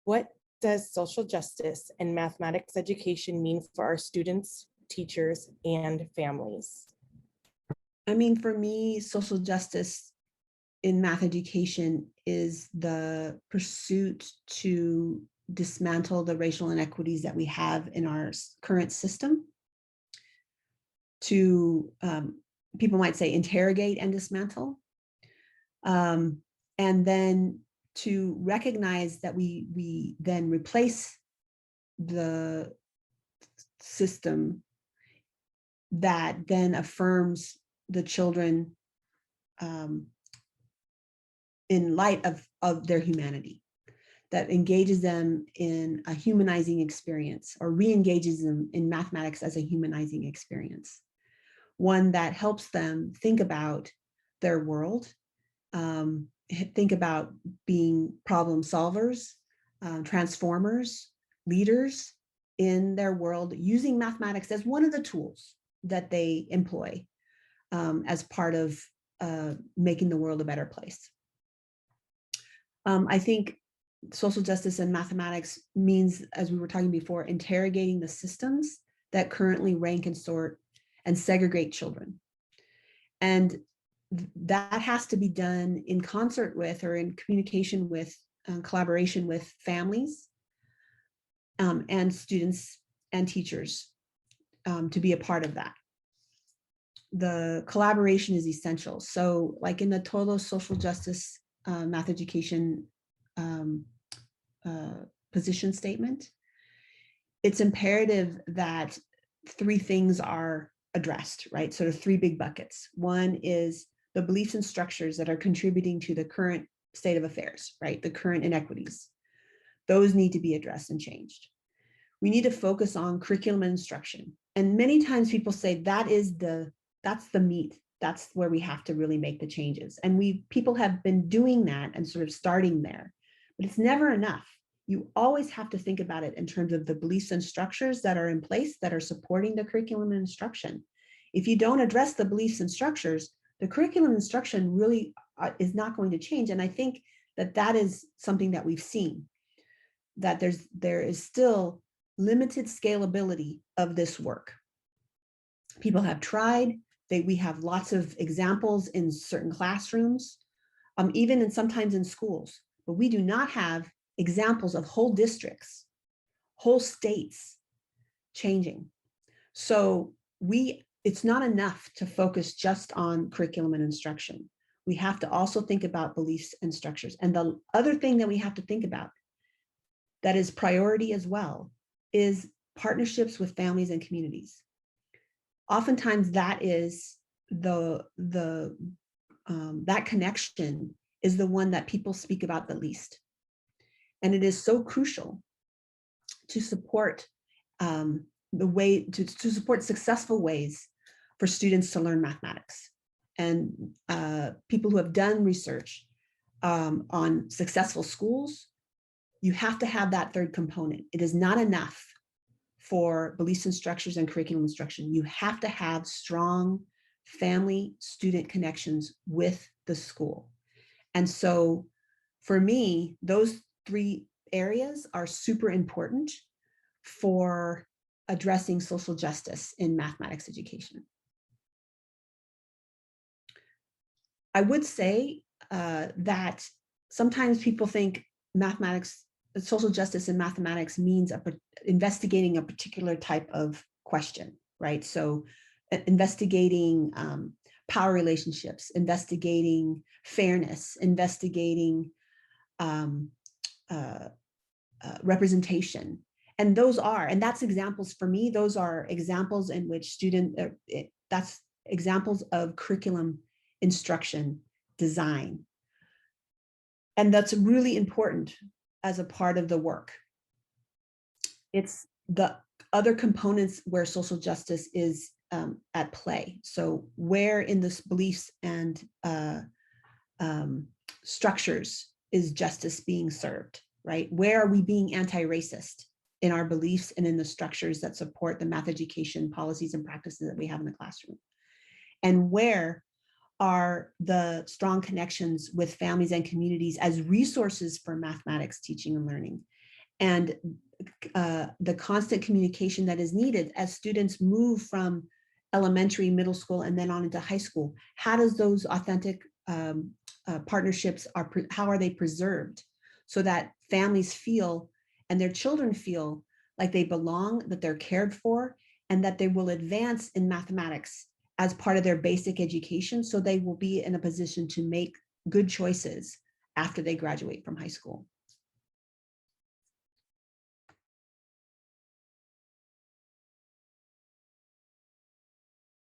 What does social justice and mathematics education mean for our students, teachers, and families? I mean, for me, social justice in math education is the pursuit to dismantle the racial inequities that we have in our current system, to people might say interrogate and dismantle, and then to recognize that we then replace the system that then affirms the children in light of their humanity, that engages them in a humanizing experience or re-engages them in mathematics as a humanizing experience. One that helps them think about their world, think about being problem solvers, transformers, leaders in their world, using mathematics as one of the tools that they employ as part of making the world a better place. I think social justice and mathematics means, as we were talking before, interrogating the systems that currently rank and sort and segregate children. And that has to be done in concert with, or in communication with, collaboration with families and students and teachers to be a part of that. The collaboration is essential. So like in the total social justice math education position statement, it's imperative that three things are addressed, right? Sort of three big buckets. One is the beliefs and structures that are contributing to the current state of affairs, right? The current inequities. Those need to be addressed and changed. We need to focus on curriculum and instruction. And many times people say that's the meat. That's where we have to really make the changes. And people have been doing that and sort of starting there, but it's never enough. You always have to think about it in terms of the beliefs and structures that are in place that are supporting the curriculum and instruction. If you don't address the beliefs and structures, the curriculum and instruction really is not going to change. And I think that is something that we've seen, that there is still limited scalability of this work. People have tried. We have lots of examples in certain classrooms, even sometimes in schools, but we do not have examples of whole districts, whole states changing. So it's not enough to focus just on curriculum and instruction. We have to also think about beliefs and structures. And the other thing that we have to think about that is priority as well is partnerships with families and communities. Oftentimes that is that connection is the one that people speak about the least. And it is so crucial to support to support successful ways for students to learn mathematics. And people who have done research on successful schools, you have to have that third component. It is not enough for beliefs and structures and curriculum instruction. You have to have strong family-student connections with the school. And so for me, those three areas are super important for addressing social justice in mathematics education. I would say that sometimes people think mathematics, social justice in mathematics means investigating a particular type of question, right? So investigating power relationships, investigating fairness, investigating representation. And that's examples for me, those are examples in which that's examples of curriculum instruction design. And that's really important as a part of the work. It's the other components where social justice is at play. So where in this beliefs and structures is justice being served, right? Where are we being anti-racist in our beliefs and in the structures that support the math education policies and practices that we have in the classroom? And where are the strong connections with families and communities as resources for mathematics teaching and learning? and the constant communication that is needed as students move from elementary, middle school, and then on into high school. How does those authentic partnerships how are they preserved so that families feel and their children feel like they belong, that they're cared for, and that they will advance in mathematics as part of their basic education, so they will be in a position to make good choices after they graduate from high school.